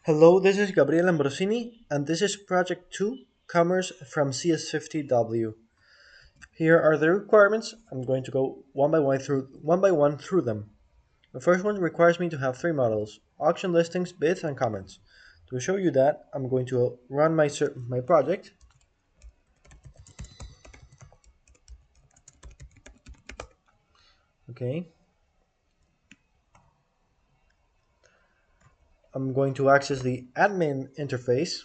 Hello, this is Gabriel Ambrosini, and this is Project 2, Commerce from CS50W. Here are the requirements. I'm going to go one by one through them. The first one requires me to have three models: auction listings, bids, and comments. To show you that, I'm going to run my project. Okay. I'm going to access the admin interface.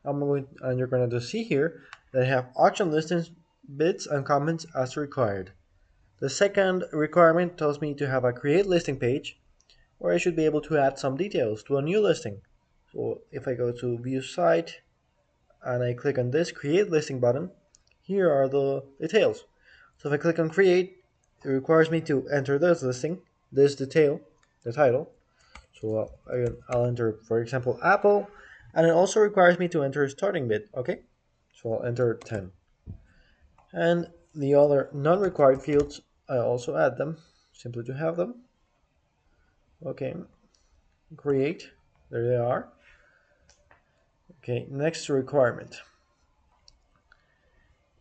And you're going to see here that I have auction listings, bids, and comments as required. The second requirement tells me to have a create listing page where I should be able to add some details to a new listing. So if I go to view site and I click on this create listing button, here are the details. So if I click on create, it requires me to enter this listing, this detail, the title. So I'll enter, for example, Apple, and it also requires me to enter a starting bid. Okay, so I'll enter 10. And the other non-required fields, I also add them simply to have them. Okay, create, there they are. Okay, next requirement.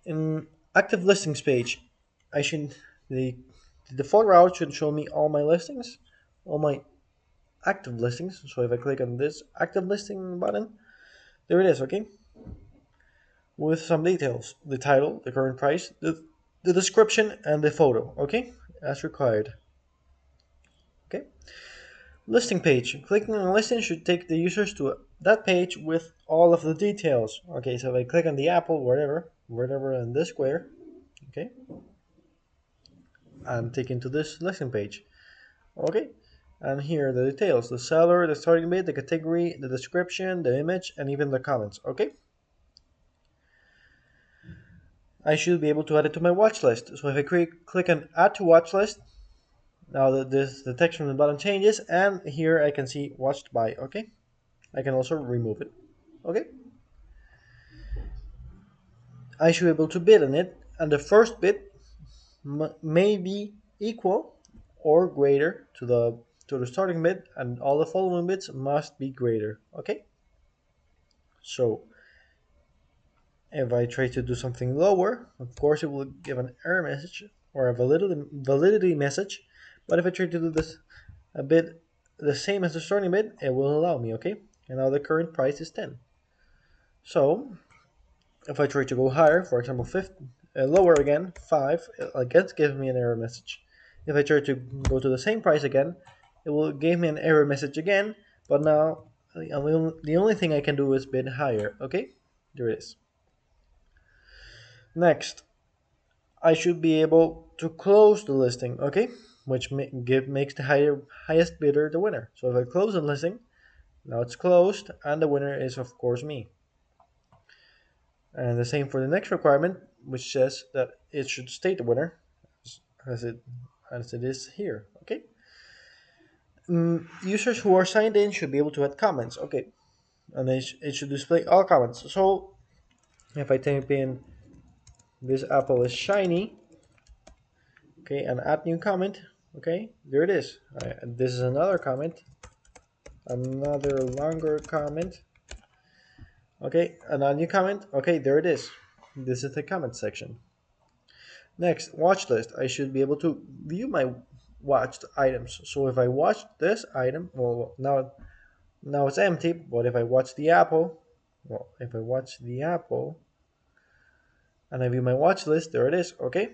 In active listings page, I should the default route should show me all my listings, all my active listings. So if I click on this active listing button, there it is. Okay, with some details: the title, the current price, the description, and the photo. Okay, as required. Okay. Listing page. Clicking on a listing should take the users to that page with all of the details. Okay, so if I click on the apple, wherever in this square, okay, I'm taken to this listing page. Okay, and here are the details: the seller, the starting bid, the category, the description, the image, and even the comments. Okay, I should be able to add it to my watch list. So if I click on add to watch list, now the text from the bottom changes, and here I can see watched by. Okay, I can also remove it. Okay. I should be able to bid on it, and the first bid may be equal or greater to the starting bid, and all the following bids must be greater. Okay, so if I try to do something lower, of course it will give an error message or a validity message. But if I try to do this a bit the same as the starting bid, it will allow me. Okay, and now the current price is 10. So if I try to go higher, for example, lower again, 5, it again gives me an error message. If I try to go to the same price again, it will give me an error message again, but now the only thing I can do is bid higher. Okay, there it is. Next, I should be able to close the listing, okay, which makes the highest bidder the winner. So if I close the listing, now it's closed, and the winner is of course me. And the same for the next requirement, which says that it should state the winner, as it as it is here. Okay. Users who are signed in should be able to add comments. Okay, and it should display all comments. So if I type in this apple is shiny, okay, and add new comment, okay, there it is. This is another comment, another longer comment. Okay, and a new comment. Okay, there it is. This is the comment section. Next, watch list. I should be able to view my watched items. So if I watch this item, well, now it's empty. But if I watch the apple, if I watch the apple and I view my watch list, there it is. Okay,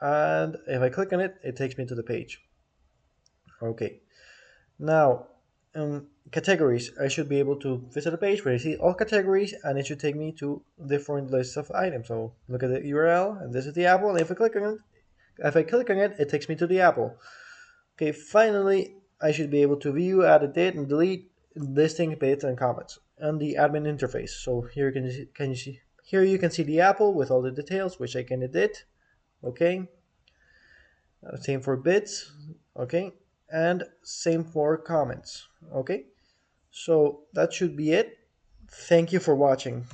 and if I click on it, it takes me to the page. Okay, now categories. I should be able to visit a page where I see all categories, and it should take me to different lists of items. So look at the URL, and this is the apple. And if I click on it, it takes me to the apple. Okay, finally, I should be able to view, add, edit, and delete listing, bids, and comments on the admin interface. So here can you see here you can see the apple with all the details, which I can edit. Okay, same for bids. Okay, and same for comments. Okay, so that should be it. Thank you for watching.